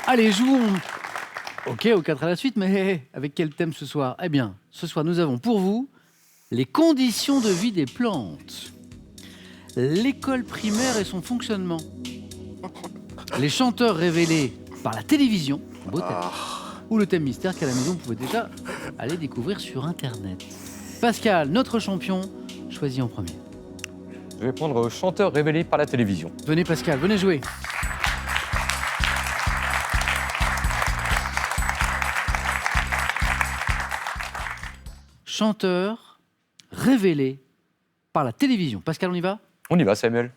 Allez, jouons. Ok, aux 4 à la suite, mais avec quel thème ce soir? Eh bien, ce soir, nous avons pour vous les conditions de vie des plantes, l'école primaire et son fonctionnement, les chanteurs révélés par la télévision, beau thème, ou le thème mystère qu'à la maison, vous pouvez déjà aller découvrir sur Internet. Pascal, notre champion, choisis en premier. Je vais prendre chanteur révélé par la télévision. Venez Pascal, venez jouer. Chanteur révélé par la télévision. Pascal, on y va? On y va, Samuel.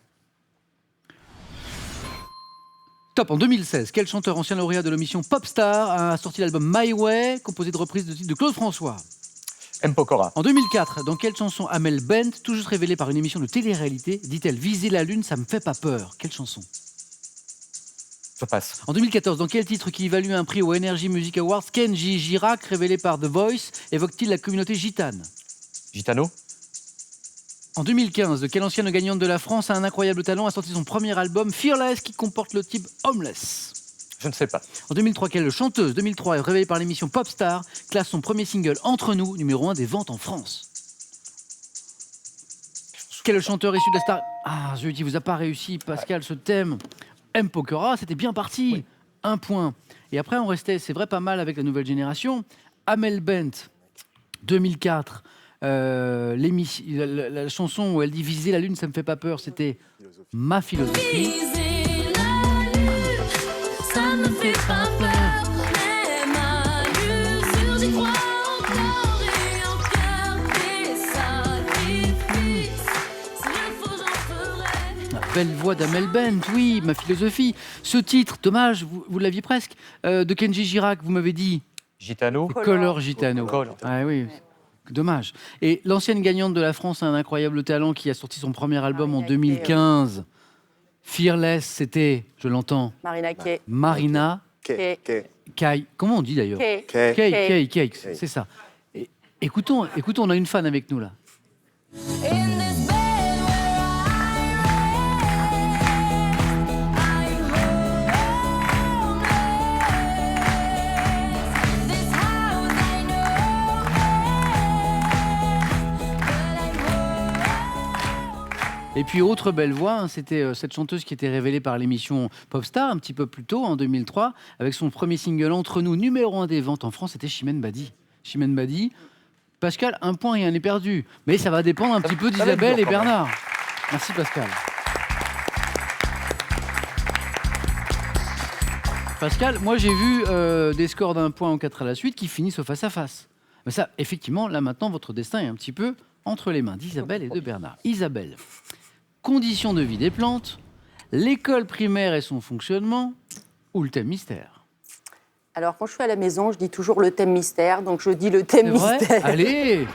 Top. En 2016, quel chanteur ancien lauréat de l'émission Popstar a sorti l'album My Way, composé de reprises de titres de Claude François? M. Pokora. En 2004, dans quelle chanson Amel Bent, tout juste révélée par une émission de télé-réalité, dit-elle « Viser la lune, ça me fait pas peur ». Quelle chanson? Je passe. En 2014, dans quel titre qui évalue un prix au Energy Music Awards, Kenji Girac, révélé par The Voice, évoque-t-il la communauté gitane? Gitano. En 2015, de quelle ancienne gagnante de la France a un incroyable talent, a sorti son premier album Fearless, qui comporte le titre Homeless? Je ne sais pas. En 2003, quelle chanteuse 2003 révélée par l'émission Popstar classe son premier single Entre nous, numéro 1 des ventes en France? Quel chanteur issu de la star... Ah, je dis, vous a pas réussi, Pascal, ce thème. M. Pokora, c'était bien parti. Oui. 1 point. Et après, on restait, c'est vrai, pas mal avec la nouvelle génération. Amel Bent, 2004. La chanson où elle dit « Viser la lune, ça me fait pas peur », c'était « Ma philosophie ». Ça me fait pas peur, mais ma l'usure, j'y crois encore et encore des sacrifices. Si il faut, j'en ferai. La belle voix d'Amel Bent, oui, Ma philosophie. Ce titre, dommage, vous l'aviez presque, de Kenji Girac, vous m'avez dit. Gitano. Color Gitano. Color. Ah oui, dommage. Et l'ancienne gagnante de la France a un incroyable talent qui a sorti son premier album en 2015. Fearless, c'était, je l'entends, Marina Kaye. Marina Kaye. Comment on dit d'ailleurs? Kaye, c'est ça. Et, écoutons, on a une fan avec nous là. In this bed where I'm homeless. This house I know best, Et puis autre belle voix, hein, c'était cette chanteuse qui était révélée par l'émission Popstar un petit peu plus tôt, en 2003, avec son premier single Entre nous, numéro 1 des ventes en France, c'était Chimène Badi. Chimène Badi. Pascal, 1 point, rien n'est perdu. Mais ça va dépendre un petit peu d'Isabelle et Bernard. Merci Pascal. Pascal, moi j'ai vu des scores d'1 point en 4 à la suite qui finissent au face-à-face. Mais ça, effectivement, là maintenant, votre destin est un petit peu entre les mains d'Isabelle et de Bernard. Isabelle, conditions de vie des plantes, l'école primaire et son fonctionnement, ou le thème mystère? Alors, quand je suis à la maison, je dis toujours le thème mystère, donc je dis le thème C'est vrai? mystère. Allez.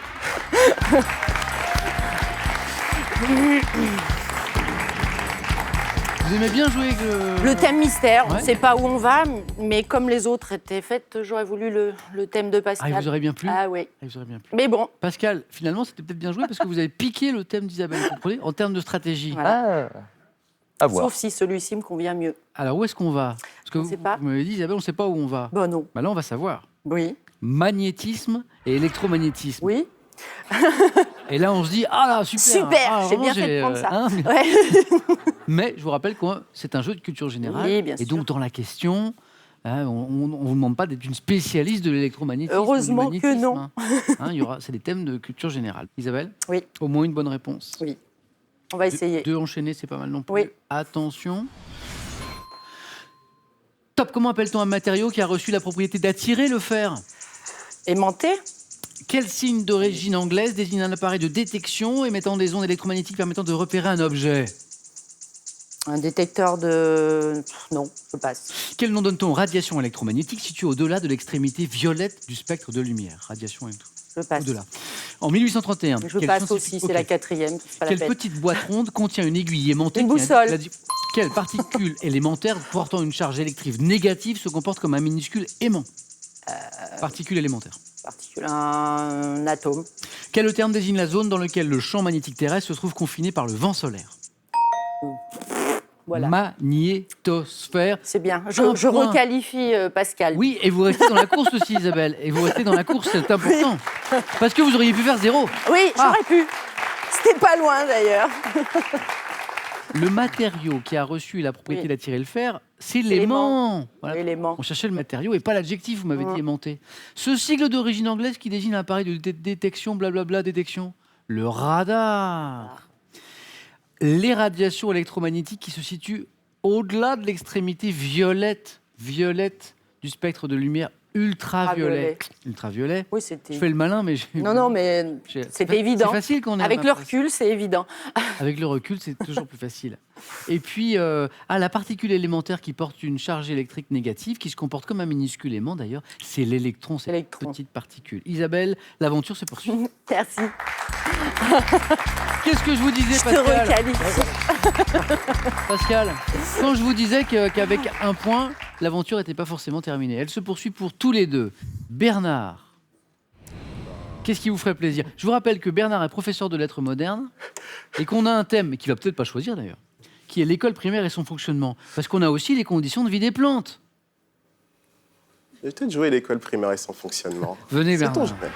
Vous aimez bien jouer avec Le thème mystère, on Ouais. ne sait pas où on va, mais comme les autres étaient faites, j'aurais voulu le thème de Pascal. Ah, il vous aurait bien plu? Ah oui. Ah, il vous aurait bien plu. Mais bon, Pascal, finalement, c'était peut-être bien joué parce que vous avez piqué le thème d'Isabelle, vous comprenez, en termes de stratégie. voilà. À voir. Sauf si celui-ci me convient mieux. Alors, où est-ce qu'on va? Parce que On sait pas. vous m'avez dit, Isabelle, on ne sait pas où on va. Bon, non. Bah là, on va savoir. Oui. Magnétisme et électromagnétisme. Oui. Et là, on se dit, ah là, super. Super, Ah, j'ai vraiment, bien fait de prendre ça. hein. Ouais. Mais je vous rappelle que c'est un jeu de culture générale. Oui, bien et sûr. donc, dans la question, hein, on ne vous demande pas d'être une spécialiste de l'électromagnétisme. Heureusement ou du que magnétisme, non. hein. Hein, c'est des thèmes de culture générale. Isabelle? Oui. Au moins une bonne réponse. Oui. On va essayer. Deux enchaînés, c'est pas mal non plus. Oui. Attention. Top, comment appelle-t-on un matériau qui a reçu la propriété d'attirer le fer? Aimanté. Quel signe d'origine anglaise désigne un appareil de détection émettant des ondes électromagnétiques permettant de repérer un objet? Un détecteur de... Non, je passe. Quel nom donne-t-on aux radiations électromagnétiques situées au-delà de l'extrémité violette du spectre de lumière? Radiation et tout. Je passe. Au-delà. En 1831. Je quel passe scientifique- aussi, c'est Ok. la quatrième. C'est pas la Quelle peine. petite boîte ronde contient une aiguille aimantée Une qui a- boussole. Quelle particule élémentaire portant une charge électrique négative se comporte comme un minuscule aimant? Particule élémentaire. Particule, un atome. Quel terme désigne la zone dans laquelle le champ magnétique terrestre se trouve confiné par le vent solaire? Voilà. Magnétosphère. C'est bien. Un Je point. requalifie Pascal. Oui, et vous restez dans la course aussi, Isabelle. Et vous restez dans la course, c'est important. Parce que vous auriez pu faire 0. Oui, j'aurais pu. C'était pas loin d'ailleurs. Le matériau qui a reçu la propriété Oui. d'attirer le fer, c'est L'aimant. l'aimant. Voilà. L'élément. On cherchait le matériau et pas l'adjectif, vous m'avez dit aimanté. Ce sigle d'origine anglaise qui désigne un appareil de détection, blablabla, détection. Le radar. Les radiations électromagnétiques qui se situent au-delà de l'extrémité violette du spectre de lumière ultraviolet. Ultraviolet. Oui, c'était. Je fais le malin, mais Non, mais c'était évident. C'est facile qu'on ait Avec ma le place. recul, c'est évident. Avec le recul, c'est toujours plus facile. Et puis, la particule élémentaire qui porte une charge électrique négative, qui se comporte comme un minuscule aimant d'ailleurs, c'est l'électron, cette L'électron. petite particule. Isabelle, l'aventure se poursuit. Merci. Qu'est-ce que je vous disais, Je te Pascal requalifie. Pascal, quand je vous disais qu'avec un point, l'aventure n'était pas forcément terminée. Elle se poursuit pour tous les deux. Bernard, qu'est-ce qui vous ferait plaisir? Je vous rappelle que Bernard est professeur de lettres modernes et qu'on a un thème, mais qu'il va peut-être pas choisir d'ailleurs, qui est l'école primaire et son fonctionnement. Parce qu'on a aussi les conditions de vie des plantes. J'ai peut-être joué l'école primaire et son fonctionnement. Venez, Sait-on Bernard. jamais.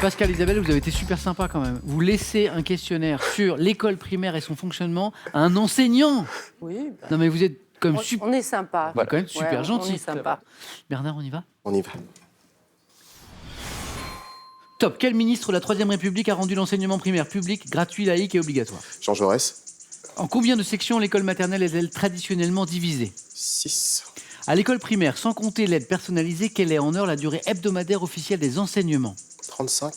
Pascal, Isabelle, vous avez été super sympa quand même. Vous laissez un questionnaire sur l'école primaire et son fonctionnement à un enseignant. Oui. Non mais vous êtes comme super. On est sympa. Quand même super Ouais, gentil. On est sympa. Bernard, on y va? On y va. Top. Quel ministre de la Troisième République a rendu l'enseignement primaire public, gratuit, laïque et obligatoire? Jean Jaurès, En combien de sections l'école maternelle est-elle traditionnellement divisée? 6. À l'école primaire, sans compter l'aide personnalisée, quelle est en heure la durée hebdomadaire officielle des enseignements? 35.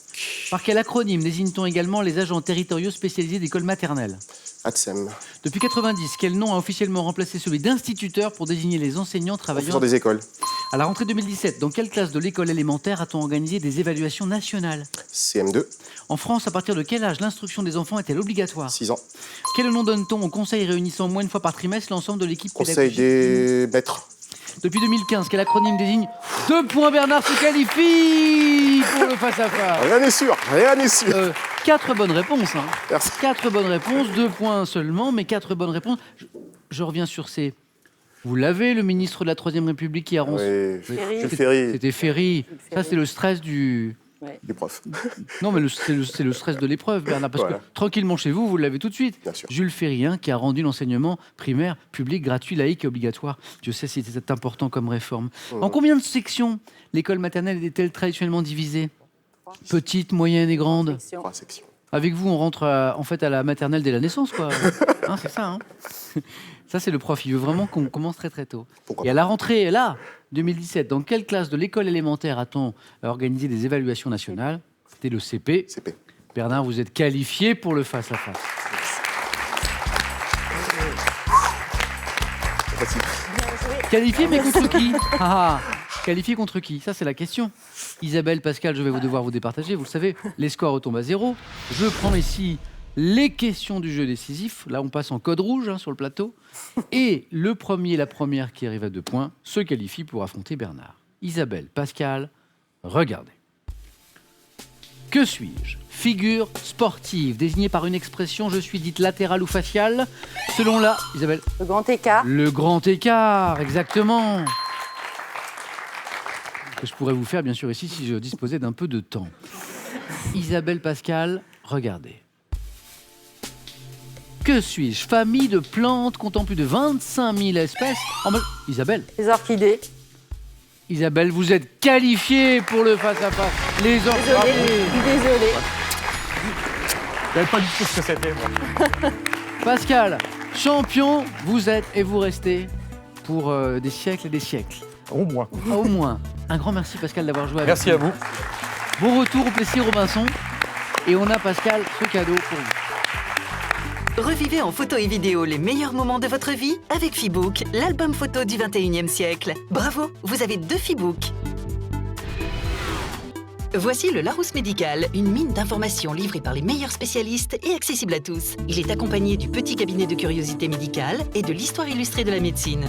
Par quel acronyme désigne-t-on également les agents territoriaux spécialisés d'école maternelle? ATSEM. Depuis 90, quel nom a officiellement remplacé celui d'instituteur pour désigner les enseignants travaillant Professeur des écoles. à la rentrée 2017? Dans quelle classe de l'école élémentaire a-t-on organisé des évaluations nationales? CM2. En France, à partir de quel âge l'instruction des enfants est-elle obligatoire? 6 ans. Quel nom donne-t-on au conseil réunissant moins une fois par trimestre l'ensemble de l'équipe Conseil pédagogique? des maîtres. Depuis 2015, quel acronyme désigne 2 points? Bernard se qualifie pour le face-à-face. Rien n'est sûr. Rien n'est sûr. 4 bonnes réponses. Hein. Merci. 4 bonnes réponses, 2 points seulement, mais 4 bonnes réponses. Je reviens sur ces... Vous l'avez, le ministre de la Troisième République qui a Oui. Ferry. Jules Ferry. C'était Ferry. Ça, Ferry. c'est le stress du... Du prof. Non, mais c'est le stress de l'épreuve, Bernard, parce Voilà. que tranquillement chez vous, vous l'avez tout de suite. Bien sûr. Jules Ferry, hein, qui a rendu l'enseignement primaire, public, gratuit, laïque et obligatoire. Dieu sait si c'était important comme réforme. En combien de sections l'école maternelle est-elle traditionnellement divisée? Petite, moyenne et grande? 3 sections. Avec vous, on rentre en fait à la maternelle dès la naissance, quoi. Hein, c'est ça. Hein. Ça, c'est le prof. Il veut vraiment qu'on commence très très tôt. Pourquoi Et à la rentrée, là, 2017, dans quelle classe de l'école élémentaire a-t-on organisé des évaluations nationales? C'était le CP. CP. Bernard, vous êtes qualifié pour le face-à-face. Facile. Qualifié, mais contre qui? Ah, qualifié contre qui? Ça, c'est la question. Isabelle, Pascal, je vais devoir vous départager. Vous le savez, les scores retombent à 0. Je prends ici les questions du jeu décisif. Là, on passe en code rouge, hein, sur le plateau. Et le premier, la première qui arrive à 2 points, se qualifie pour affronter Bernard. Isabelle, Pascal, regardez. Que suis-je? Figure sportive, désignée par une expression, je suis dite latérale ou faciale. Selon la... Isabelle, Le grand écart. le grand écart, exactement. Que je pourrais vous faire, bien sûr, ici, si je disposais d'un peu de temps. Isabelle, Pascal, regardez. Que suis-je? Famille de plantes comptant plus de 25 000 espèces. Isabelle, Les orchidées. Isabelle, vous êtes qualifiée pour le face-à-face. Les Désolée. orchidées. Désolée. J'avais pas du tout ce que c'était, moi. Pascal, champion, vous êtes et vous restez pour des siècles et des siècles. Au moins. Au moins. Un grand merci, Pascal, d'avoir joué avec Merci à vous. Bon retour au Plessis Robinson. Et on a, Pascal, ce cadeau pour vous. Revivez en photo et vidéo les meilleurs moments de votre vie avec Feebook, l'album photo du 21e siècle. Bravo, vous avez 2 Feebooks. Voici le Larousse Médical, une mine d'informations livrée par les meilleurs spécialistes et accessible à tous. Il est accompagné du petit cabinet de curiosité médicale et de l'histoire illustrée de la médecine.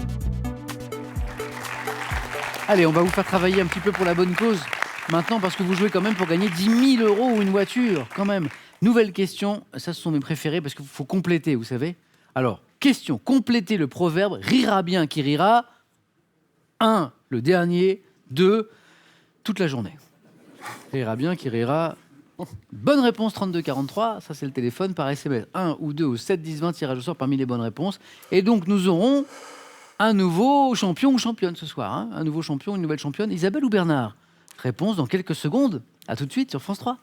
Allez, on va vous faire travailler un petit peu pour la bonne cause. maintenant parce que vous jouez quand même pour gagner 10 000 € ou une voiture, quand même. Nouvelle question, ça ce sont mes préférés parce qu'il faut compléter, vous savez. Alors, question, compléter le proverbe « rira bien qui rira ». 1, le dernier. 2, toute la journée. Rira bien qui rira. Bonne réponse 3243, ça c'est le téléphone par SMS. 1 ou 2 ou 7, 10, 20, tirage au sort parmi les bonnes réponses. Et donc nous aurons un nouveau champion ou championne ce soir. Hein. Un nouveau champion, une nouvelle championne. Isabelle ou Bernard? Réponse dans quelques secondes. À tout de suite sur France 3.